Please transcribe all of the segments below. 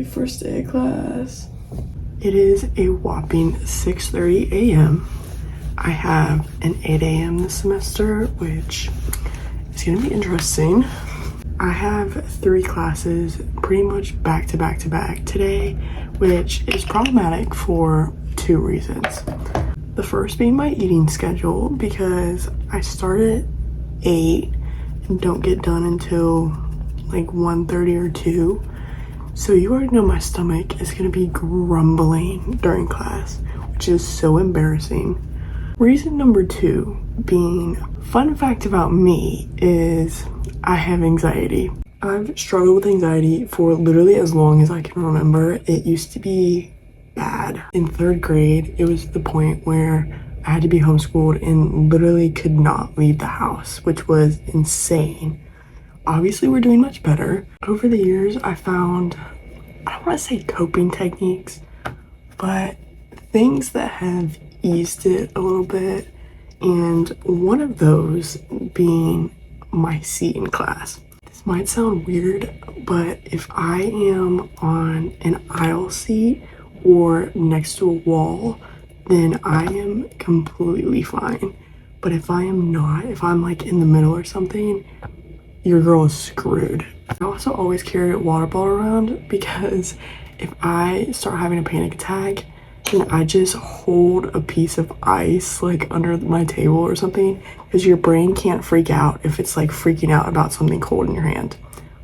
Yay, first day of class. It is a whopping 6:30 a.m. I have an 8 a.m. this semester, which is gonna be interesting. I have 3 classes pretty much back to back to back today, which is problematic for 2 reasons. The first being my eating schedule, because I start at 8 and don't get done until like 1:30 or 2. So you already know my stomach is gonna be grumbling during class, which is so embarrassing. Reason number 2 being, fun fact about me is I have anxiety. I've struggled with anxiety for literally as long as I can remember. It used to be bad. In 3rd grade, it was the point where I had to be homeschooled and literally could not leave the house, which was insane. Obviously, we're doing much better. Over the years, I found, I don't want to say coping techniques, but things that have eased it a little bit. And one of those being my seat in class. This might sound weird, but if I am on an aisle seat or next to a wall, then I am completely fine. But if I am not, if I'm like in the middle or something, your girl is screwed. I also always carry a water bottle around because if I start having a panic attack, then I just hold a piece of ice like under my table or something, because your brain can't freak out if it's like freaking out about something cold in your hand.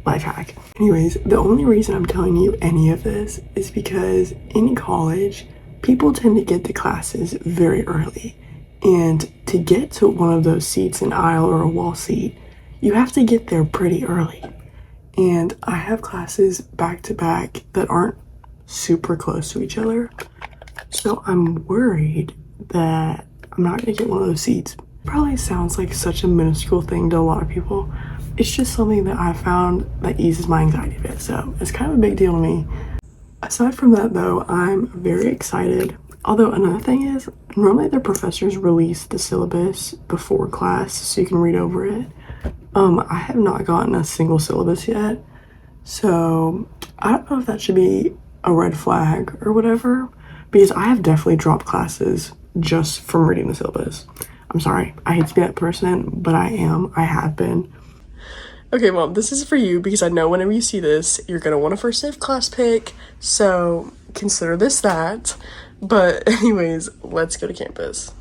Life hack. Anyways, the only reason I'm telling you any of this is because in college, people tend to get to classes very early. And to get to one of those seats, an aisle or a wall seat, you have to get there pretty early. And I have classes back to back that aren't super close to each other. So I'm worried that I'm not gonna get one of those seats. Probably sounds like such a minuscule thing to a lot of people. It's just something that I found that eases my anxiety a bit. So it's kind of a big deal to me. Aside from that though, I'm very excited. Although another thing is, normally the professors release the syllabus before class so you can read over it. I have not gotten a single syllabus yet. So I don't know if that should be a red flag or whatever, because I have definitely dropped classes just from reading the syllabus. I'm sorry, I hate to be that person, but I have been. Okay, Mom, this is for you because I know whenever you see this, you're gonna want a first day of class pick, so consider this that. But anyways, let's go to campus.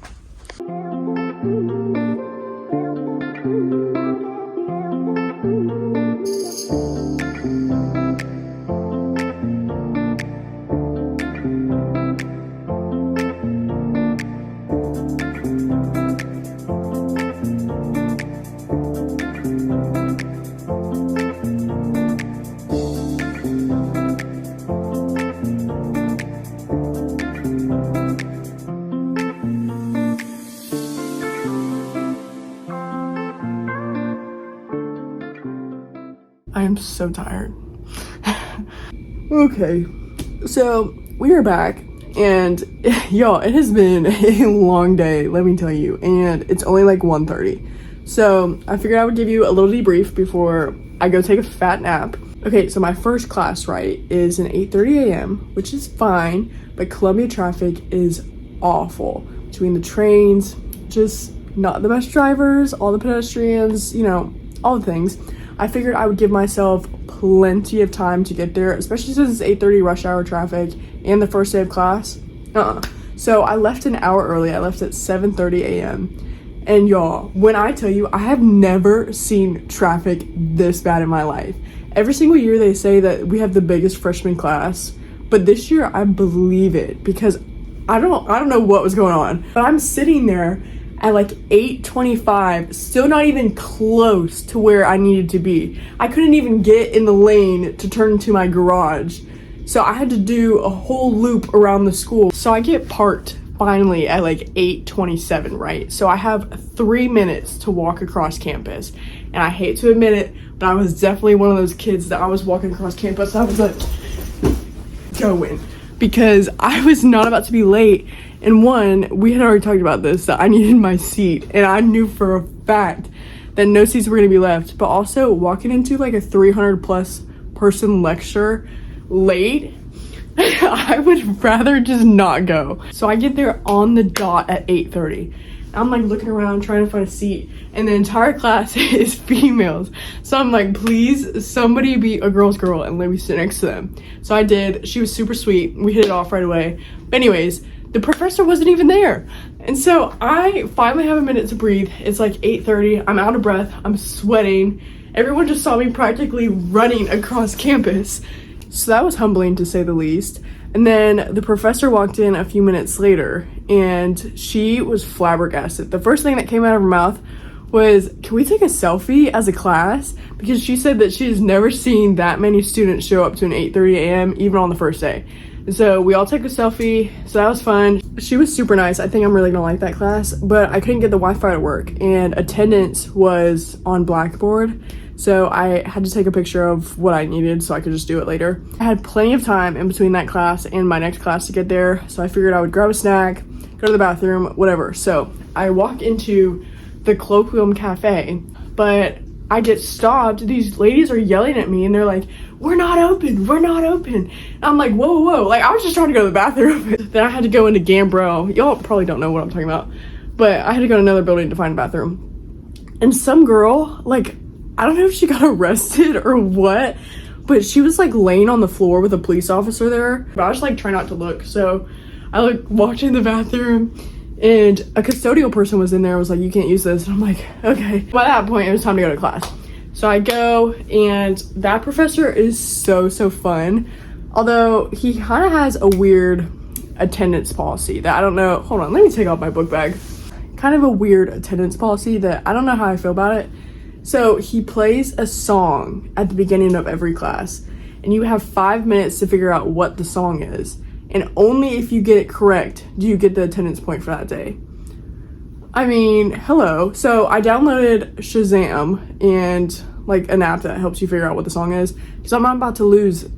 I am so tired. Okay, so we are back, and y'all, it has been a long day, let me tell you, and it's only like 1:30. So I figured I would give you a little debrief before I go take a fat nap. Okay, so my first class, right, is an 8:30 a.m., which is fine, but Columbia traffic is awful. Between the trains, just not the best drivers, all the pedestrians, you know, all the things. I figured I would give myself plenty of time to get there, especially since it's 8:30 rush hour traffic and the first day of class. So I left an hour early. I left at 7:30 a.m. And y'all, when I tell you, I have never seen traffic this bad in my life. Every single year they say that we have the biggest freshman class, but this year I believe it because I don't know what was going on. But I'm sitting there at like 8:25, still not even close to where I needed to be. I couldn't even get in the lane to turn into my garage. So I had to do a whole loop around the school. So I get parked finally at like 8:27, right? So I have 3 minutes to walk across campus. And I hate to admit it, but I was definitely one of those kids that I was walking across campus. I was like, going. Because I was not about to be late. And one, we had already talked about this, that I needed my seat. And I knew for a fact that no seats were going to be left. But also walking into like a 300 plus person lecture late, I would rather just not go. So I get there on the dot at 8:30. I'm like looking around trying to find a seat, and the entire class is females. So I'm like, please somebody be a girl's girl and let me sit next to them. So I did. She was super sweet. We hit it off right away. But anyways, the professor wasn't even there. And so I finally have a minute to breathe. It's like 8:30. I'm out of breath. I'm sweating. Everyone just saw me practically running across campus. So that was humbling to say the least. And then the professor walked in a few minutes later, and she was flabbergasted. The first thing that came out of her mouth was, can we take a selfie as a class? Because she said that she has never seen that many students show up to an 8:30 a.m. even on the first day. And so we all took a selfie, so that was fun. She was super nice. I think I'm really gonna like that class, but I couldn't get the Wi-Fi to work, and attendance was on Blackboard. So I had to take a picture of what I needed so I could just do it later. I had plenty of time in between that class and my next class to get there. So I figured I would grab a snack, go to the bathroom, whatever. So I walk into the Colloquium Cafe, but I get stopped. These ladies are yelling at me and they're like, we're not open, we're not open. And I'm like, whoa, whoa. Like, I was just trying to go to the bathroom. Then I had to go into Gambro. Y'all probably don't know what I'm talking about, but I had to go to another building to find a bathroom. And some girl, like, I don't know if she got arrested or what, but she was like laying on the floor with a police officer there. But I was like trying not to look. So I like walked in the bathroom and a custodial person was in there, was like, you can't use this. And I'm like, okay. By that point, it was time to go to class. So I go, and that professor is so fun. Although he kind of has a weird attendance policy that I don't know. Hold on, let me take off my book bag. Kind of a weird attendance policy that I don't know how I feel about it. So he plays a song at the beginning of every class, and you have 5 minutes to figure out what the song is. And only if you get it correct do you get the attendance point for that day. I mean, hello. So I downloaded Shazam, and like an app that helps you figure out what the song is, because I'm about to lose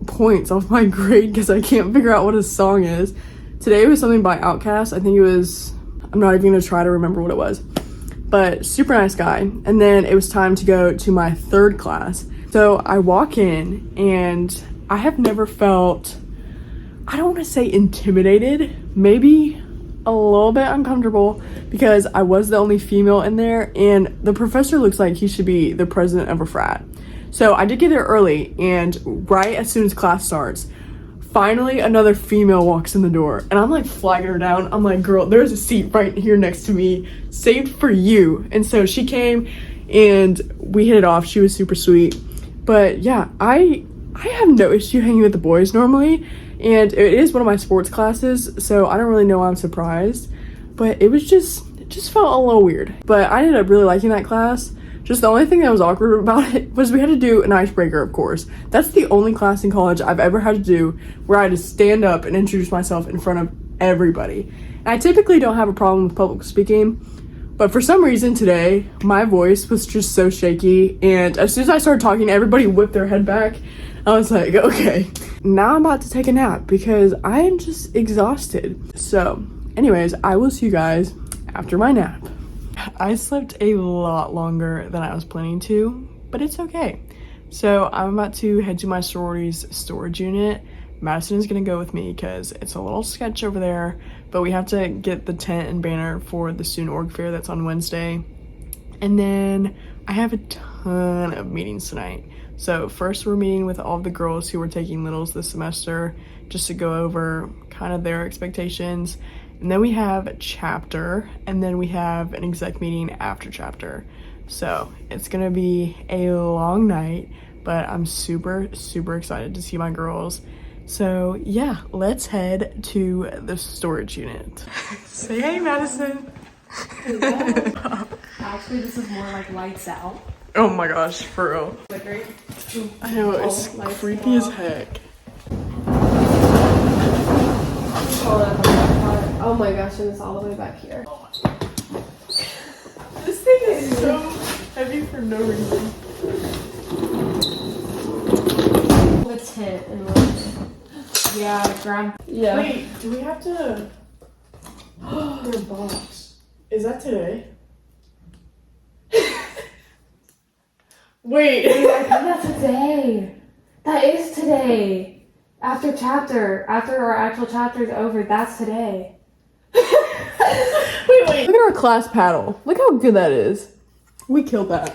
points off my grade because I can't figure out what a song is. Today was something by Outkast. I think it was, I'm not even gonna try to remember what it was. But super nice guy. And then it was time to go to my third class. So I walk in, and I have never felt, I don't want to say intimidated, maybe a little bit uncomfortable, because I was the only female in there, and the professor looks like he should be the president of a frat. So I did get there early, and right as soon as class starts, finally another female walks in the door, and I'm like flagging her down. I'm like, girl, there's a seat right here next to me saved for you. And so she came and we hit it off. She was super sweet. But yeah, I have no issue hanging with the boys normally, and it is one of my sports classes, so I don't really know why I'm surprised, but it just felt a little weird. But I ended up really liking that class. Just the only thing that was awkward about it was we had to do an icebreaker, of course. That's the only class in college I've ever had to do where I had to stand up and introduce myself in front of everybody. And I typically don't have a problem with public speaking, but for some reason today, my voice was just so shaky, and as soon as I started talking, everybody whipped their head back. I was like, okay, now I'm about to take a nap because I am just exhausted. So anyways, I will see you guys after my nap. I slept a lot longer than I was planning to, but it's okay. So I'm about to head to my sorority's storage unit. Madison is gonna go with me because it's a little sketch over there, but we have to get the tent and banner for the student org fair that's on Wednesday. And then I have a ton of meetings tonight. So first we're meeting with all of the girls who are taking littles this semester, just to go over kind of their expectations. And then we have a chapter, and then we have an exec meeting after chapter. So it's gonna be a long night, but I'm super excited to see my girls. So yeah, let's head to the storage unit. Say hey, Madison. Hello. Actually, this is more like lights out. Oh my gosh, for real. I know, it's creepy as heck. Oh my gosh, and it's all the way back here. This thing is so heavy for no reason. The tent and like, yeah, grab. Yeah. Wait, do we have to? Your box. Is that today? Wait. That's today. That is today. After our actual chapter is over, that's today. Wait. Look at our class paddle. Look how good that is. We killed that.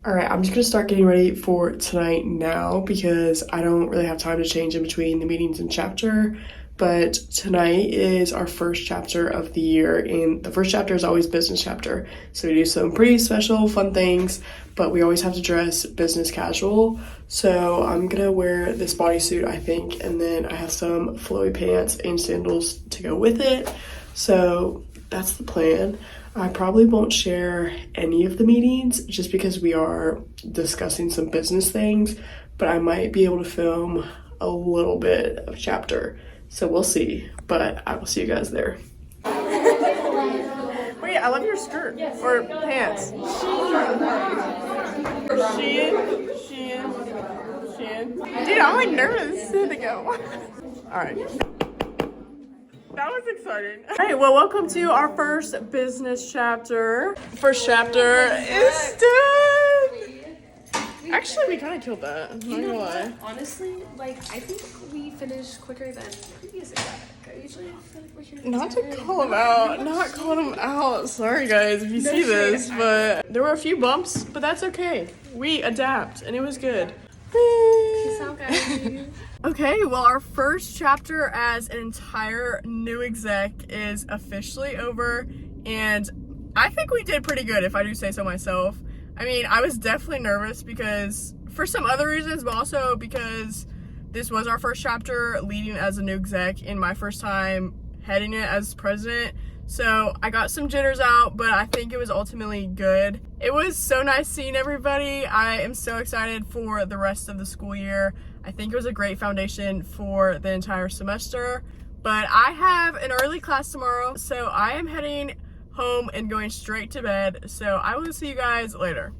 All right, I'm just gonna start getting ready for tonight now because I don't really have time to change in between the meetings and chapter. But tonight is our first chapter of the year, and the first chapter is always business chapter. So we do some pretty special, fun things, but we always have to dress business casual. So I'm gonna wear this bodysuit, I think, and then I have some flowy pants and sandals to go with it. So that's the plan. I probably won't share any of the meetings just because we are discussing some business things, but I might be able to film a little bit of chapter. So we'll see, but I will see you guys there. Wait, I love your skirt. Yes. Or pants. Shein. Dude, I'm like nervous to go. All right. That was exciting. All right, well, welcome to our first business chapter. First chapter is done. Actually, we kind of killed that. I'm not gonna lie. Honestly, like, I think we finished quicker than previous exec. I usually feel like we're here. Not to call him out. Not calling him out. Sorry, guys, if you see this, but there were a few bumps, but that's okay. We adapt, and it was good. Peace out, guys. Okay, well, our first chapter as an entire new exec is officially over, and I think we did pretty good, if I do say so myself. I mean, I was definitely nervous because, for some other reasons, but also because this was our first chapter leading as a new exec and my first time heading it as president. So I got some jitters out, but I think it was ultimately good. It was so nice seeing everybody. I am so excited for the rest of the school year. I think it was a great foundation for the entire semester. But I have an early class tomorrow, so I am heading home and going straight to bed. So I will see you guys later.